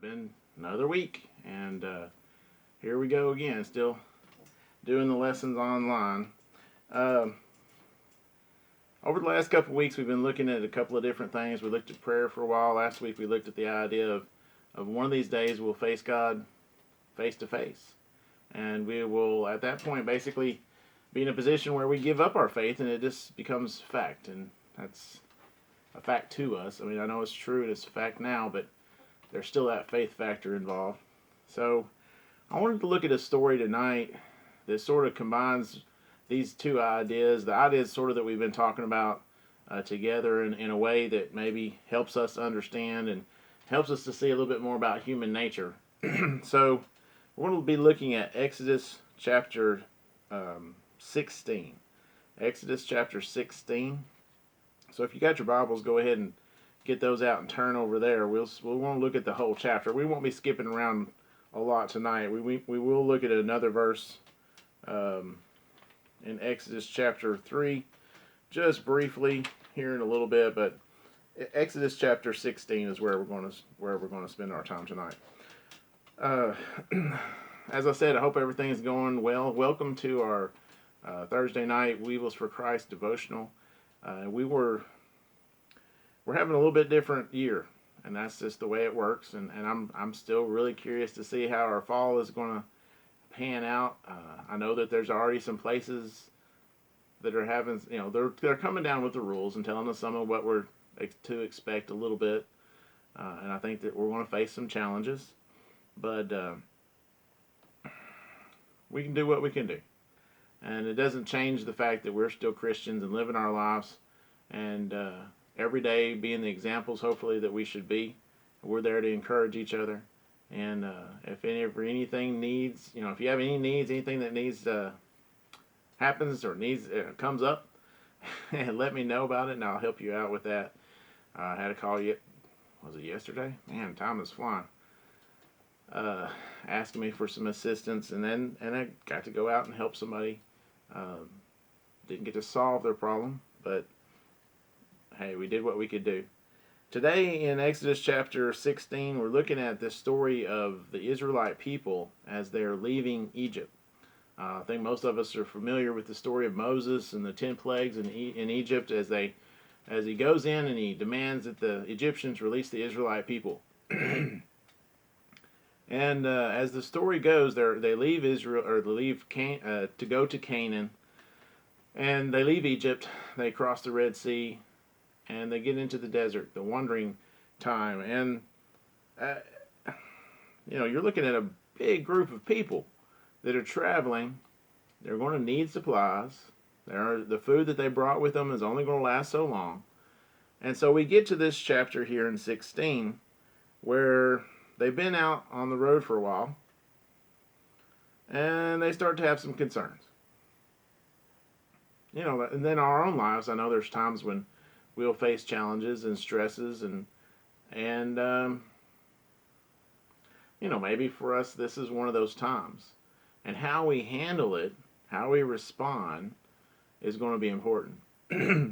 Been another week, and here we go again, still doing the lessons online. Um, Over the last couple of weeks, we've been looking at a couple of different things. We looked at prayer for a while. Last week, we looked at the idea of one of these days we'll face God face to face. And we will, at that point, basically be in a position where we give up our faith and it just becomes fact. And that's a fact to us. I mean, I know it's true and it's a fact now, but there's still that faith factor involved. So I wanted to look at a story tonight that sort of combines these two ideas. The ideas sort of that we've been talking about together in a way that maybe helps us understand and helps us to see a little bit more about human nature. So we're going to be looking at Exodus chapter 16. Exodus chapter 16. So if you got your Bibles, go ahead and get those out and turn over there. We'll want to look at the whole chapter. We won't be skipping around a lot tonight. We will look at another verse in Exodus chapter 3 just briefly here in a little bit, but Exodus chapter 16 is where we're going to spend our time tonight. As I said, I hope everything is going well. Welcome to our Thursday night Weevils For Christ devotional. We're having a little bit different year, and that's just the way it works. And I'm still really curious to see how our fall is going to pan out. I know that there's already some places that are having, they're coming down with the rules and telling us some of what we're to expect a little bit. And I think that we're going to face some challenges, but we can do what we can do. And it doesn't change the fact that we're still Christians and living our lives and every day being the examples, hopefully, that we should be. We're there to encourage each other. And if anything needs, if you have any needs, anything that needs happens or needs comes up, and let me know about it, and I'll help you out with that. I had a call was it yesterday? Man, time is flying. Asking me for some assistance, and I got to go out and help somebody. Didn't get to solve their problem, but hey, we did what we could do. Today in Exodus chapter 16, we're looking at this story of the Israelite people as they're leaving Egypt. I think most of us are familiar with the story of Moses and the 10 plagues in Egypt as he goes in and he demands that the Egyptians release the Israelite people. And as the story goes, they leave Israel, or they leave to go to Canaan, and they leave Egypt. They cross the Red Sea, and they get into the desert, the wandering time. And you're looking at a big group of people that are traveling. They're going to need supplies. The food that they brought with them is only going to last so long. And so we get to this chapter here in 16 where they've been out on the road for a while and they start to have some concerns. And then our own lives, I know there's times when we'll face challenges and stresses and maybe for us this is one of those times. And how we handle it, how we respond, is going to be important.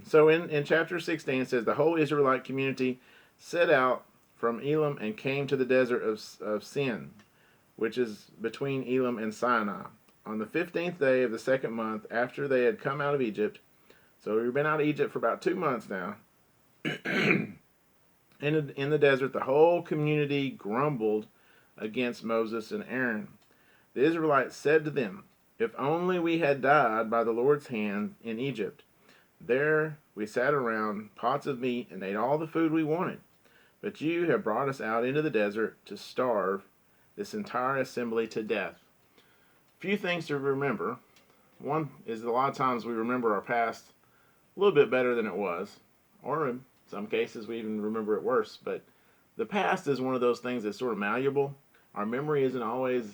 So in chapter 16 it says, the whole Israelite community set out from Elim and came to the desert of Sin, which is between Elim and Sinai, on the 15th day of the second month after they had come out of Egypt. So we've been out of Egypt for about 2 months now. In the desert, the whole community grumbled against Moses and Aaron. The Israelites said to them, if only we had died by the Lord's hand in Egypt. There we sat around pots of meat and ate all the food we wanted. But you have brought us out into the desert to starve this entire assembly to death. A few things to remember. One is a lot of times we remember our past a little bit better than it was. Or in some cases we even remember it worse. But the past is one of those things that's sort of malleable. Our memory isn't always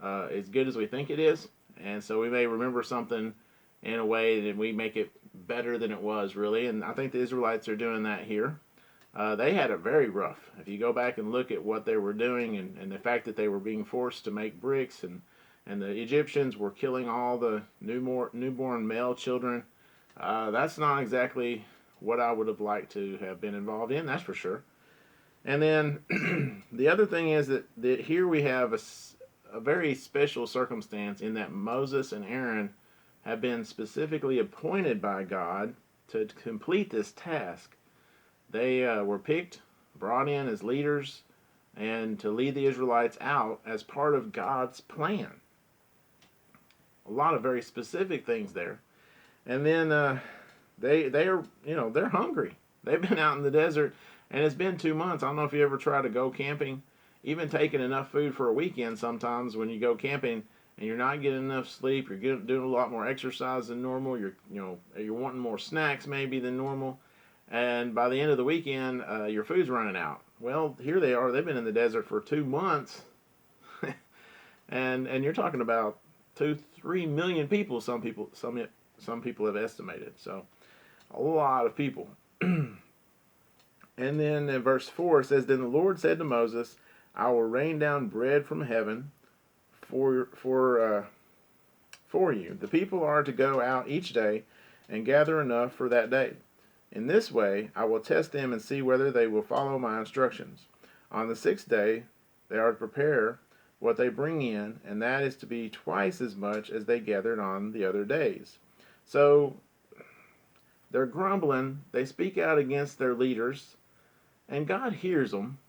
as good as we think it is. And so we may remember something in a way that we make it better than it was, really. And I think the Israelites are doing that here. They had it very rough. If you go back and look at what they were doing and the fact that they were being forced to make bricks and the Egyptians were killing all the newborn male children, that's not exactly what I would have liked to have been involved in, that's for sure. And then the other thing is that here we have a very special circumstance in that Moses and Aaron have been specifically appointed by God to complete this task. They were picked, brought in as leaders, and to lead the Israelites out as part of God's plan. A lot of very specific things there. And then they are, they're hungry. They've been out in the desert, and it's been 2 months. I don't know if you ever try to go camping, even taking enough food for a weekend. Sometimes when you go camping and you're not getting enough sleep, you're doing a lot more exercise than normal. You're wanting more snacks maybe than normal, and by the end of the weekend, your food's running out. Well, here they are. They've been in the desert for 2 months, and you're talking about 2-3 million people. Some people have estimated. So a lot of people. And then in verse 4 it says, "Then the Lord said to Moses, I will rain down bread from heaven for you. The people are to go out each day and gather enough for that day. In this way I will test them and see whether they will follow my instructions. On the 6th day they are to prepare what they bring in, and that is to be twice as much as they gathered on the other days." So they're grumbling. They speak out against their leaders, and God hears them.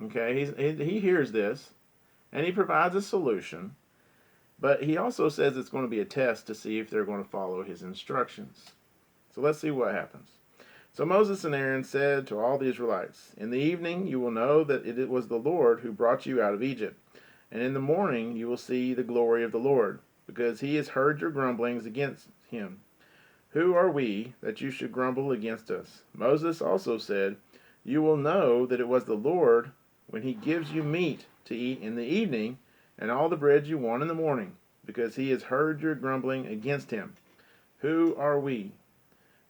Okay, he hears this, and he provides a solution. But he also says it's going to be a test to see if they're going to follow his instructions. So let's see what happens. So Moses and Aaron said to all the Israelites, "In the evening you will know that it was the Lord who brought you out of Egypt. And in the morning you will see the glory of the Lord, because he has heard your grumblings against him. Who are we that you should grumble against us?" Moses also said, "You will know that it was the Lord when he gives you meat to eat in the evening and all the bread you want in the morning, because he has heard your grumbling against him. Who are we?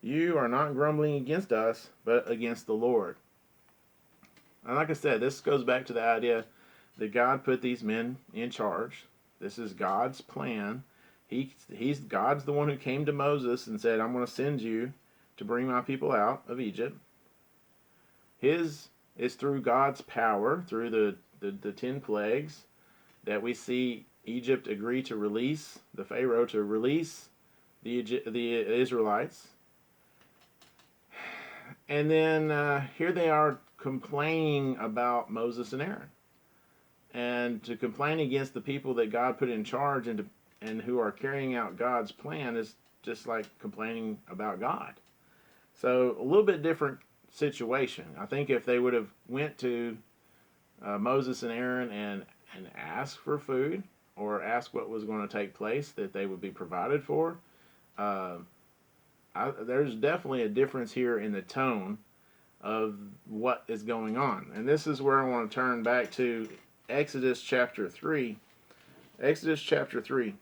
You are not grumbling against us, but against the Lord." And like I said, this goes back to the idea that God put these men in charge. This is God's plan. God's the one who came to Moses and said, "I'm going to send you to bring my people out of Egypt." His is through God's power, through the 10 plagues, that we see Egypt agree to release, the Pharaoh to release the Israelites. And then here they are complaining about Moses and Aaron. And to complain against the people that God put in charge and who are carrying out God's plan is just like complaining about God. So a little bit different situation. I think if they would have went to Moses and Aaron and asked for food or asked what was going to take place, that they would be provided for, there's definitely a difference here in the tone of what is going on. And this is where I want to turn back to Exodus chapter 3. Exodus chapter 3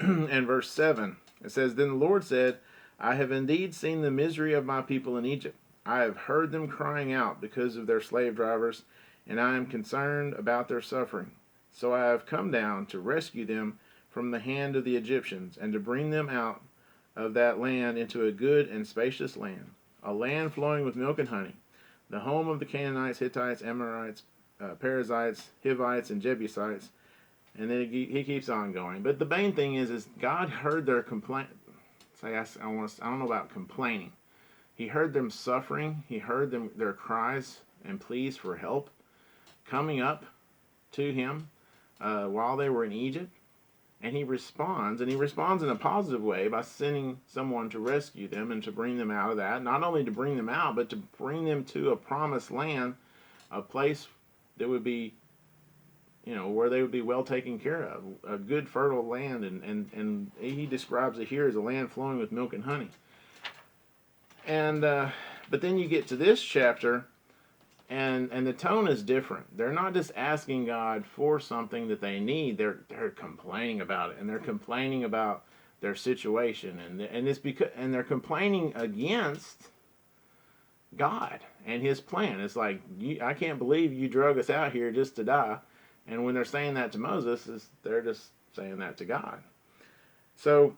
and verse 7. It says, "Then the Lord said, I have indeed seen the misery of my people in Egypt. I have heard them crying out because of their slave drivers, and I am concerned about their suffering. So I have come down to rescue them from the hand of the Egyptians, and to bring them out of that land into a good and spacious land, a land flowing with milk and honey, the home of the Canaanites, Hittites, Amorites, Perizzites, Hivites, and Jebusites." And then he keeps on going. But the main thing is God heard their complaint. I don't know about complaining. He heard them suffering. He heard their cries and pleas for help coming up to him while they were in Egypt. And he responds in a positive way by sending someone to rescue them and to bring them out of that. Not only to bring them out, but to bring them to a promised land, a place that would be, where they would be well taken care of, a good fertile land, and he describes it here as a land flowing with milk and honey. And but then you get to this chapter, and the tone is different. They're not just asking God for something that they need. They're complaining about it, and they're complaining about their situation, and it's because they're complaining against God and His plan. It's like, I can't believe you drug us out here just to die. And when they're saying that to Moses, they're just saying that to God. So,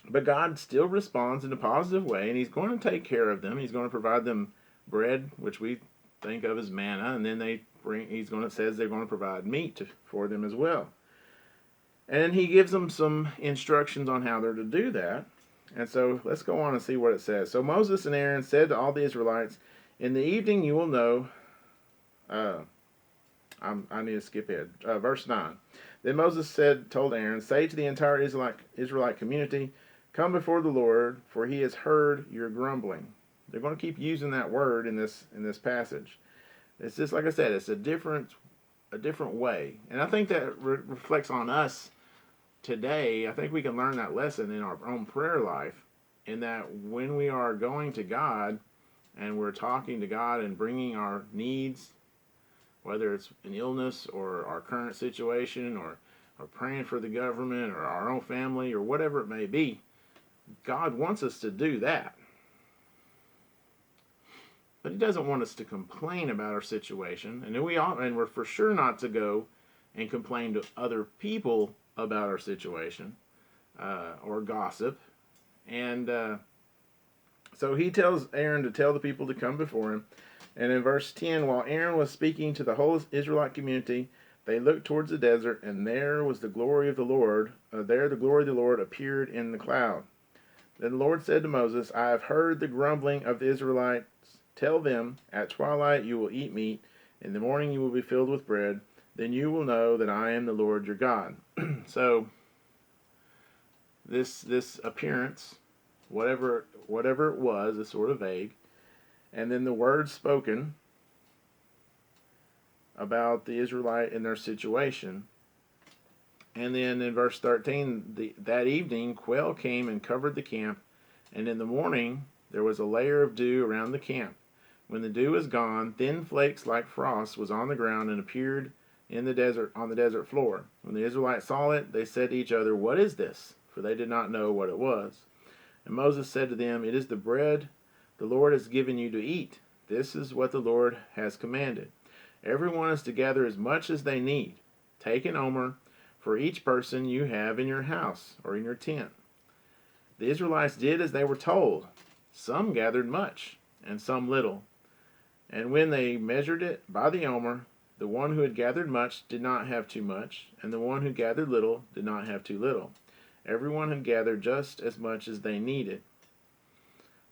but God still responds in a positive way, and He's going to take care of them. He's going to provide them bread, which we think of as manna, and then says they're going to provide meat for them as well. And he gives them some instructions on how they're to do that. And so let's go on and see what it says. So Moses and Aaron said to all the Israelites, "In the evening you will know." I need to skip ahead. Verse 9. Then Moses told Aaron, "Say to the entire Israelite community, 'Come before the Lord, for he has heard your grumbling.'" They're going to keep using that word in this passage. It's just like I said, it's a different way, and I think that reflects on us today. I think we can learn that lesson in our own prayer life, in that when we are going to God and we're talking to God and bringing our needs, whether it's an illness or our current situation or praying for the government or our own family or whatever it may be, God wants us to do that. But he doesn't want us to complain about our situation, and we're for sure not to go and complain to other people about our situation or gossip. And so he tells Aaron to tell the people to come before him. And in verse 10, while Aaron was speaking to the whole Israelite community, they looked towards the desert, and there was the glory of the Lord. There the glory of the Lord appeared in the cloud. Then the Lord said to Moses, "I have heard the grumbling of the Israelites. Tell them, at twilight you will eat meat, in the morning you will be filled with bread. Then you will know that I am the Lord your God." So this appearance, whatever it was, is sort of vague. And then the words spoken about the Israelite and their situation. And then in verse 13, that evening quail came and covered the camp, and in the morning there was a layer of dew around the camp. When the dew was gone, thin flakes like frost was on the ground and appeared in the desert on the desert floor. When the Israelites saw it, they said to each other, "What is this?" For they did not know what it was. And Moses said to them, "It is the bread the Lord has given you to eat. This is what the Lord has commanded. Everyone is to gather as much as they need. Take an omer for each person you have in your house or in your tent." The Israelites did as they were told. Some gathered much, and some little. And when they measured it by the omer, the one who had gathered much did not have too much, and the one who gathered little did not have too little. Everyone had gathered just as much as they needed.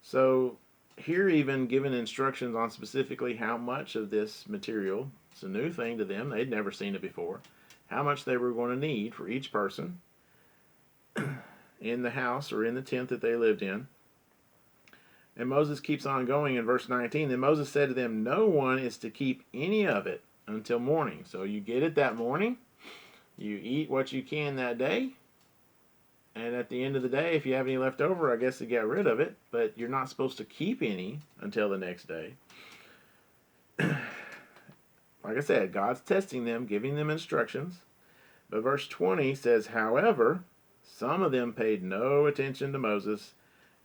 So here even given instructions on specifically how much of this material, it's a new thing to them, they'd never seen it before, how much they were going to need for each person in the house or in the tent that they lived in. And Moses keeps on going in verse 19. Then Moses said to them, "No one is to keep any of it until morning." So you get it that morning, you eat what you can that day, and at the end of the day, if you have any left over, I guess you get rid of it, but you're not supposed to keep any until the next day. Like I said, God's testing them, giving them instructions. But verse 20 says, "However, some of them paid no attention to Moses,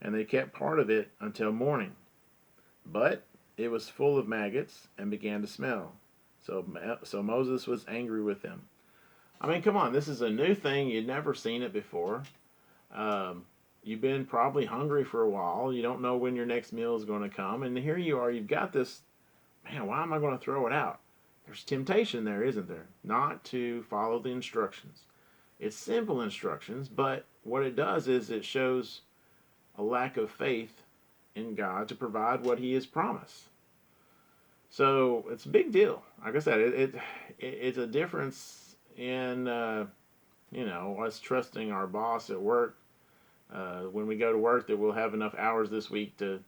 and they kept part of it until morning. But it was full of maggots and began to smell. So Moses was angry with them." I mean, come on, this is a new thing. You'd never seen it before. You've been probably hungry for a while. You don't know when your next meal is going to come. And here you are, you've got this, man, why am I going to throw it out? There's temptation there, isn't there? Not to follow the instructions. It's simple instructions, but what it does is it shows a lack of faith in God to provide what he has promised. So it's a big deal. Like I said, it's a difference in us trusting our boss at work when we go to work that we'll have enough hours this week to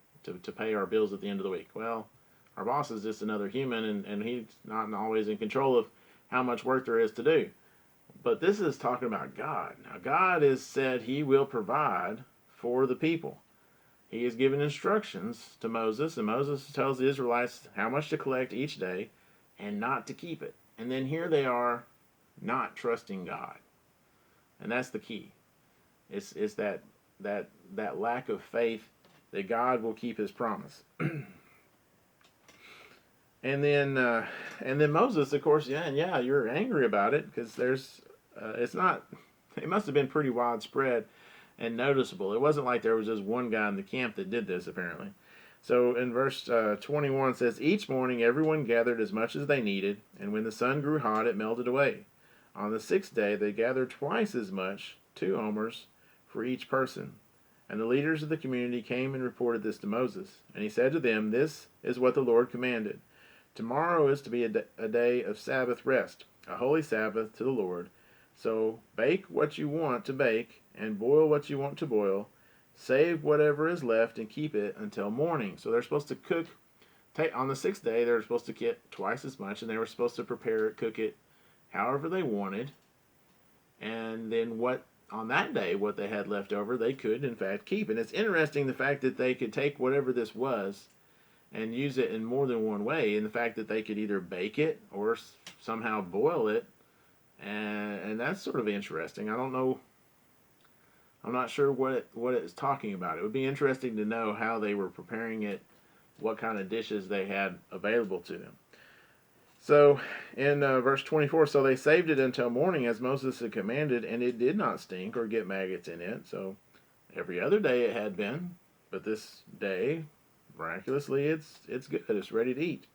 pay our bills at the end of the week. Well, our boss is just another human, and he's not always in control of how much work there is to do. But this is talking about God. Now, God has said he will provide for the people. He has given instructions to Moses, and Moses tells the Israelites how much to collect each day and not to keep it. And then here they are not trusting God. And that's the key. It's that lack of faith that God will keep his promise. And then Moses, of course, you're angry about it because it must have been pretty widespread and noticeable. It wasn't like there was just one guy in the camp that did this, apparently. So in verse 21 says, each morning everyone gathered as much as they needed, and when the sun grew hot, it melted away. On the sixth day they gathered twice as much, 2 omers, for each person. And the leaders of the community came and reported this to Moses. And he said to them, this is what the Lord commanded. Tomorrow is to be a day of Sabbath rest, a holy Sabbath to the Lord. So bake what you want to bake, and boil what you want to boil. Save whatever is left and keep it until morning. So they're supposed to cook. On the sixth day, they're supposed to get twice as much, and they were supposed to prepare it, cook it however they wanted. And then on that day, what they had left over, they could, in fact, keep. And it's interesting the fact that they could take whatever this was and use it in more than one way, and the fact that they could either bake it or somehow boil it. And that's sort of interesting. I don't know. I'm not sure what it's talking about. It would be interesting to know how they were preparing it, what kind of dishes they had available to them. So in verse 24, so they saved it until morning as Moses had commanded, and it did not stink or get maggots in it. So every other day it had been, but this day, miraculously, it's good. It's ready to eat.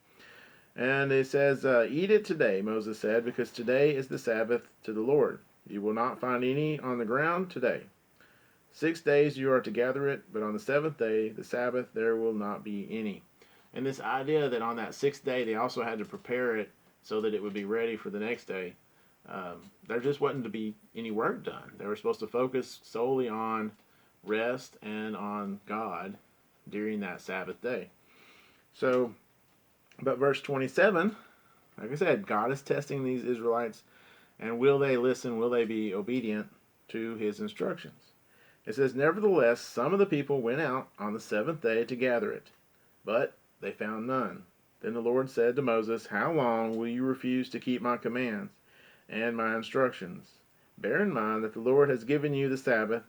And it says, eat it today, Moses said, because today is the Sabbath to the Lord. You will not find any on the ground today. 6 days you are to gather it, but on the seventh day, the Sabbath, there will not be any. And this idea that on that sixth day they also had to prepare it so that it would be ready for the next day, there just wasn't to be any work done. They were supposed to focus solely on rest and on God during that Sabbath day. So, but verse 27, like I said, God is testing these Israelites, and will they listen? Will they be obedient to his instructions? It says, nevertheless, some of the people went out on the seventh day to gather it, but they found none. Then the Lord said to Moses, how long will you refuse to keep my commands and my instructions? Bear in mind that the Lord has given you the Sabbath,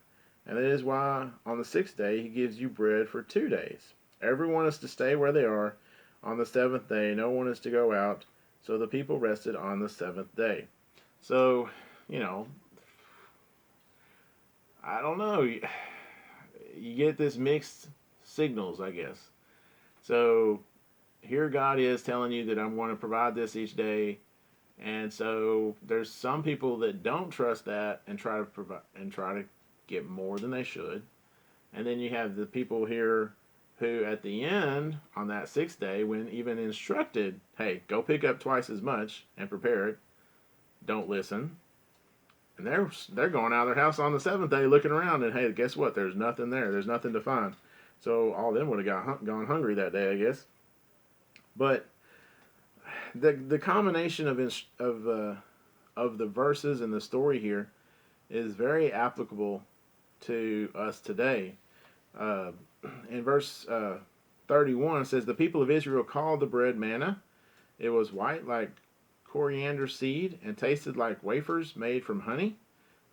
and that is why on the sixth day he gives you bread for 2 days. Everyone is to stay where they are. On the seventh day, no one is to go out. So the people rested on the seventh day. So, I don't know. You get this mixed signals, I guess. So here God is telling you that I'm going to provide this each day, and so there's some people that don't trust that and try to provide and try to get more than they should, and then you have the people here who, at the end on that sixth day, when even instructed, hey, go pick up twice as much and prepare it, don't listen. And they're going out of their house on the seventh day looking around, and hey, guess what? There's nothing there. There's nothing to find. So all of them would have gone hungry that day, I guess. But the combination of the verses and the story here is very applicable to us today. In verse 31, it says, the people of Israel called the bread manna. It was white like coriander seed and tasted like wafers made from honey,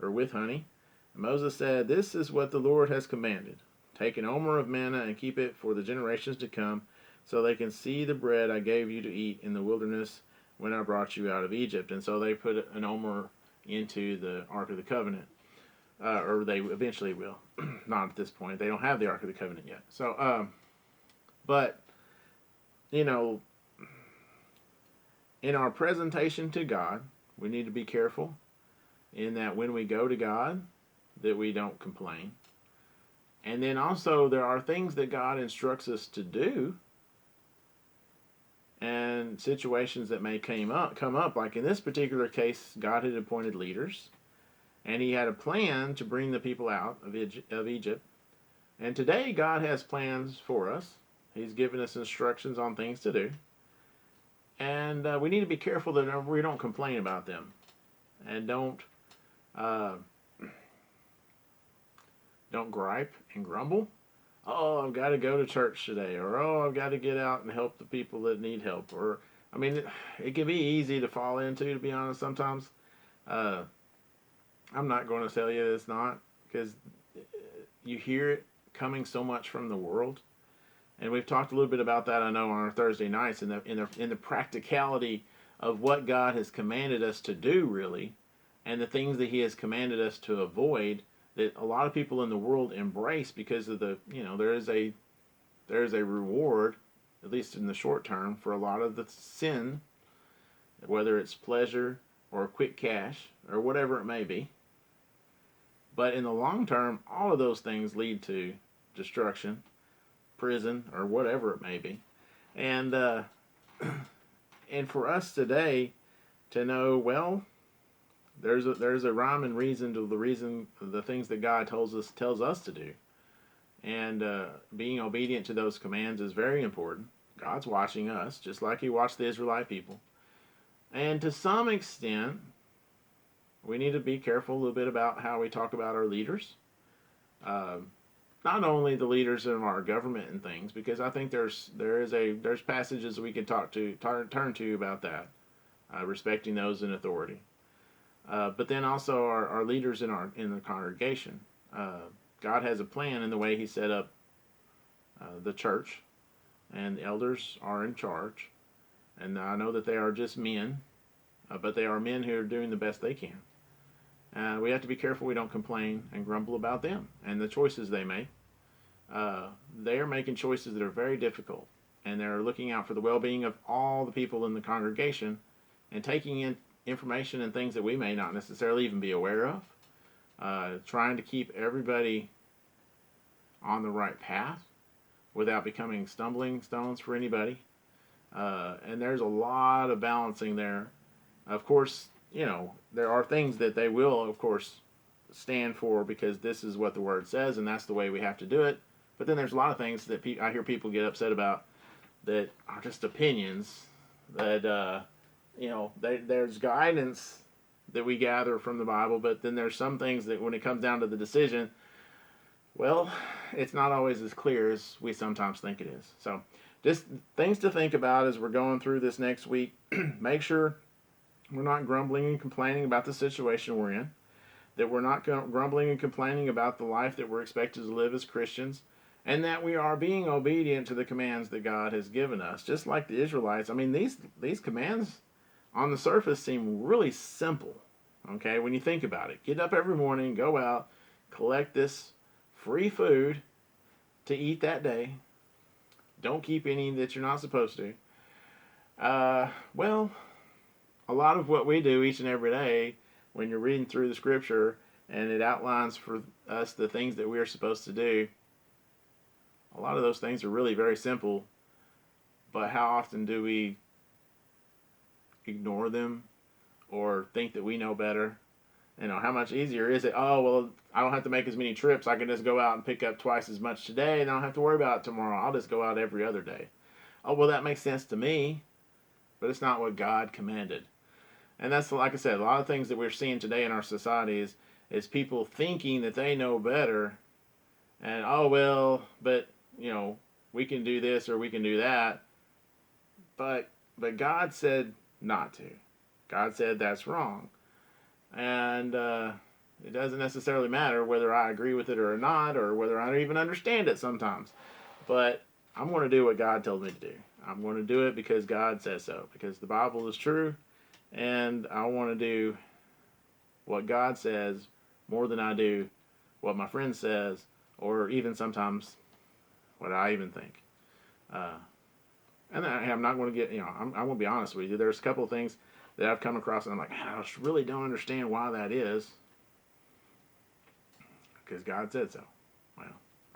or with honey. And Moses said, this is what the Lord has commanded. Take an omer of manna and keep it for the generations to come, so they can see the bread I gave you to eat in the wilderness when I brought you out of Egypt. And so they put an omer into the Ark of the Covenant. Or they eventually will. Not at this point. They don't have the Ark of the Covenant yet. So, but, in our presentation to God, we need to be careful in that when we go to God, that we don't complain. And then also there are things that God instructs us to do, and situations that may come up. Like in this particular case, God had appointed leaders, and he had a plan to bring the people out of Egypt. And today God has plans for us. He's given us instructions on things to do. And we need to be careful that we don't complain about them, and don't gripe and grumble. Oh, I've got to go to church today, or oh, I've got to get out and help the people that need help. Or it can be easy to fall into, to be honest. Sometimes I'm not going to tell you it's not, because you hear it coming so much from the world. And we've talked a little bit about that, I know, on our Thursday nights, in the practicality of what God has commanded us to do, really, and the things that he has commanded us to avoid, that a lot of people in the world embrace because of there is a there's a reward, at least in the short term, for a lot of the sin, whether it's pleasure or quick cash or whatever it may be. But in the long term, all of those things lead to destruction, prison, or whatever it may be. And and for us today to know, well, there's a rhyme and reason to the things that God tells us to do, and being obedient to those commands is very important. God's watching us, just like He watched the Israelite people, and to some extent, we need to be careful a little bit about how we talk about our leaders. Not only the leaders in our government and things, because I think there's passages we can turn to about that, respecting those in authority. But then also our leaders in the congregation. God has a plan in the way He set up the church, and the elders are in charge. And I know that they are just men, but they are men who are doing the best they can. We have to be careful we don't complain and grumble about them and the choices they make. They are making choices that are very difficult, and they're looking out for the well-being of all the people in the congregation and taking in information and things that we may not necessarily even be aware of, trying to keep everybody on the right path without becoming stumbling stones for anybody. And there's a lot of balancing there. Of course, there are things that they will, of course, stand for because this is what the Word says and that's the way we have to do it. But then there's a lot of things that I hear people get upset about that are just opinions that, there's guidance that we gather from the Bible, but then there's some things that when it comes down to the decision, well, it's not always as clear as we sometimes think it is. So just things to think about as we're going through this next week. Make sure we're not grumbling and complaining about the situation we're in, that we're not grumbling and complaining about the life that we're expected to live as Christians, and that we are being obedient to the commands that God has given us, just like the Israelites. I mean, these commands on the surface seem really simple, okay, when you think about it. Get up every morning, go out, collect this free food to eat that day. Don't keep any that you're not supposed to. Well, a lot of what we do each and every day when you're reading through the scripture and it outlines for us the things that we are supposed to do, a lot of those things are really very simple, but how often do we ignore them or think that we know better? How much easier is it? Oh, well, I don't have to make as many trips. I can just go out and pick up twice as much today and I don't have to worry about it tomorrow. I'll just go out every other day. Oh, well, that makes sense to me, but it's not what God commanded. And that's, like I said, a lot of things that we're seeing today in our society is people thinking that they know better. And, oh, well, but, we can do this or we can do that. But God said not to. God said that's wrong. And it doesn't necessarily matter whether I agree with it or not, or whether I don't even understand it sometimes. But I'm going to do what God told me to do. I'm going to do it because God says so, because the Bible is true. And I want to do what God says more than I do what my friend says, or even sometimes what I even think. And I'm not going to get, I'm going to be honest with you. There's a couple of things that I've come across and I'm like, I just really don't understand why that is. Because God said so. Well,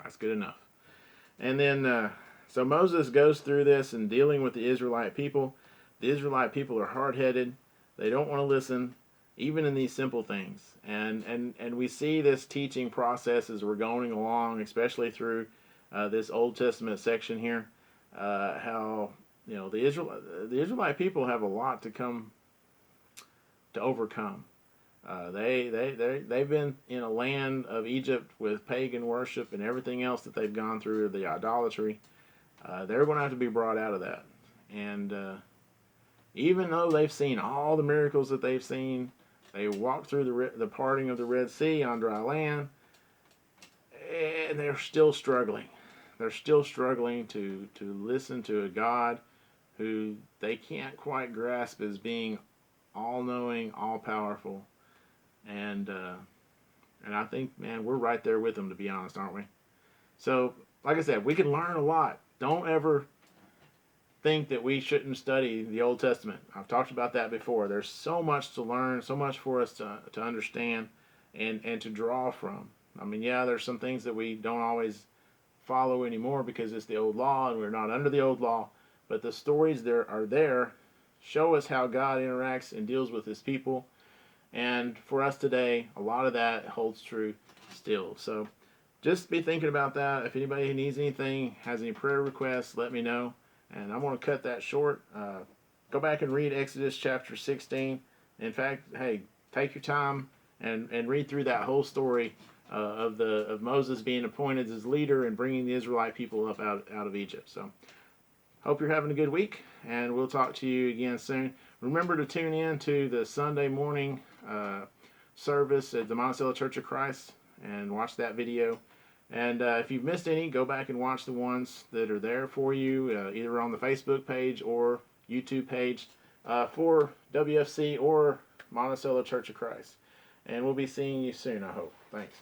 that's good enough. And then, so Moses goes through this and dealing with the Israelite people. The Israelite people are hard-headed. They don't want to listen, even in these simple things. And we see this teaching process as we're going along, especially through this Old Testament section here. How the Israelite people have a lot to overcome. They've been in a land of Egypt with pagan worship and everything else that they've gone through, the idolatry. They're going to have to be brought out of that. And even though they've seen all the miracles that they've seen, they walked through the parting of the Red Sea on dry land, and they're still struggling. They're still struggling to listen to a God who they can't quite grasp as being all-knowing, all-powerful. And I think, man, we're right there with them, to be honest, aren't we? So, like I said, we can learn a lot don't ever think that we shouldn't study the Old Testament. I've talked about that before. There's so much to learn, so much for us to understand and to draw from. I mean, yeah, there's some things that we don't always follow anymore because it's the old law and we're not under the old law, but the stories there are there show us how God interacts and deals with his people. And for us today, a lot of that holds true still. So just be thinking about that. If anybody needs anything, has any prayer requests, let me know. And I'm going to cut that short. Go back and read Exodus chapter 16. In fact, hey, take your time and read through that whole story of Moses being appointed as leader and bringing the Israelite people up out of Egypt. So hope you're having a good week, and we'll talk to you again soon. Remember to tune in to the Sunday morning service at the Monticello Church of Christ and watch that video. And if you've missed any, go back and watch the ones that are there for you, either on the Facebook page or YouTube page for WFC or Monticello Church of Christ. And we'll be seeing you soon, I hope. Thanks.